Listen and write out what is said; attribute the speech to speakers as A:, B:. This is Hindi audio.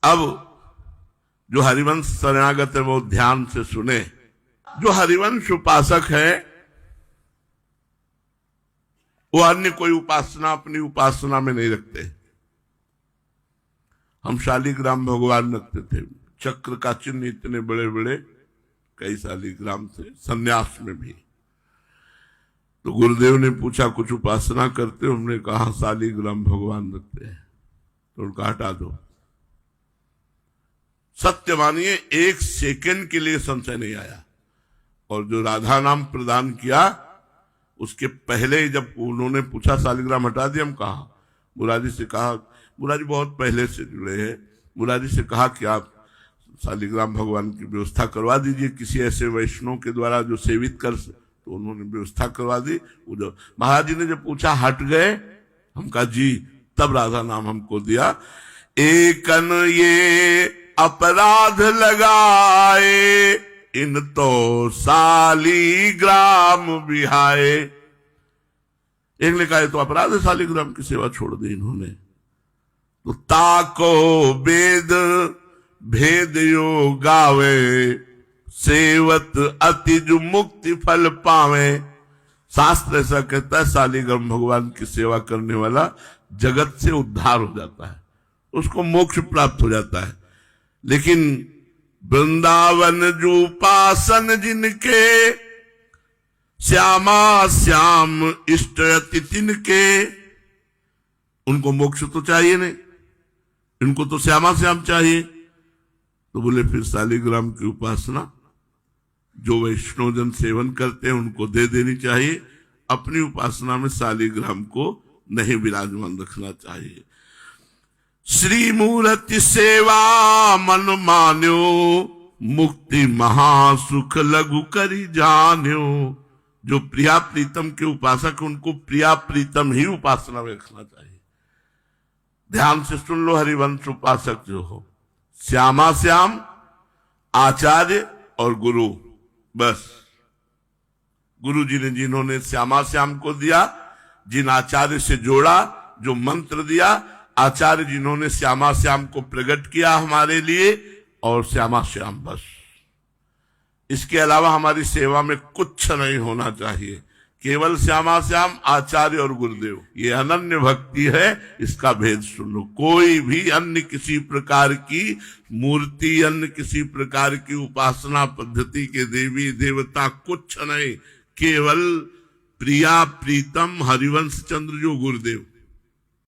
A: अब जो हरिवंश शरणागत है वो ध्यान से सुने। जो हरिवंश उपासक है वो अन्य कोई उपासना अपनी उपासना में नहीं रखते। हम शालिग्राम भगवान रखते थे, चक्र का चिन्ह इतने बड़े बड़े, कई शालिग्राम से सन्यास में भी। तो गुरुदेव ने पूछा कुछ उपासना करते हो? हमने कहा शालिग्राम भगवान रखते हैं। तो उनका हटा दो। सत्य मानिए, एक सेकंड के लिए संशय नहीं आया। और जो राधा नाम प्रदान किया उसके पहले ही जब उन्होंने पूछा शालिग्राम हटा दिया, हम कहा मुरारी से कहा, मुरारी बहुत पहले से जुड़े हैं, मुरारी से कहा कि आप शालिग्राम भगवान की व्यवस्था करवा दीजिए किसी ऐसे वैष्णव के द्वारा जो सेवित कर। तो उन्होंने व्यवस्था करवा दी। वो जो महाराज जी ने जब पूछा हट गए, हम कहा जी, तब राधा नाम हमको दिया। एकन ये अपराध लगाए, इन तो शालिग्राम बिहाए। एक ने कहा तो अपराध है, शालिग्राम की सेवा छोड़ दी इन्होंने। तो ताको वेद भेद यो गावे, सेवत अतिज मुक्ति फल पावे। शास्त्र ऐसा कहता है शालिग्राम भगवान की सेवा करने वाला जगत से उद्धार हो जाता है, उसको मोक्ष प्राप्त हो जाता है। लेकिन वृंदावन जो पासन जिनके, श्यामा श्याम इष्ट अति तिनके, उनको मोक्ष तो चाहिए नहीं, इनको तो श्यामा श्याम चाहिए। तो बोले फिर शालिग्राम की उपासना जो वैष्णव जन सेवन करते हैं उनको दे देनी चाहिए, अपनी उपासना में शालिग्राम को नहीं विराजमान रखना चाहिए। श्री मूर्ति सेवा मन मान्यो, मुक्ति महासुख लघु करी जान्यो। जो प्रिया प्रीतम के उपासक उनको प्रिया प्रीतम ही उपासना में रखना चाहिए। ध्यान से सुन लो, हरिवंश उपासक जो हो, श्यामा श्याम, आचार्य और गुरु, बस। गुरु जी ने जिन्होंने श्यामा श्याम को दिया, जिन आचार्य से जोड़ा, जो मंत्र दिया, आचार्य जिन्होंने श्यामा श्याम को प्रकट किया हमारे लिए, और श्यामा श्याम बस। इसके अलावा हमारी सेवा में कुछ नहीं होना चाहिए, केवल श्यामा श्याम, आचार्य और गुरुदेव। ये अनन्य भक्ति है, इसका भेद सुन लो। कोई भी अन्य किसी प्रकार की मूर्ति, अन्य किसी प्रकार की उपासना पद्धति के देवी देवता कुछ नहीं, केवल प्रिया प्रीतम हरिवंश चंद्र जो गुरुदेव।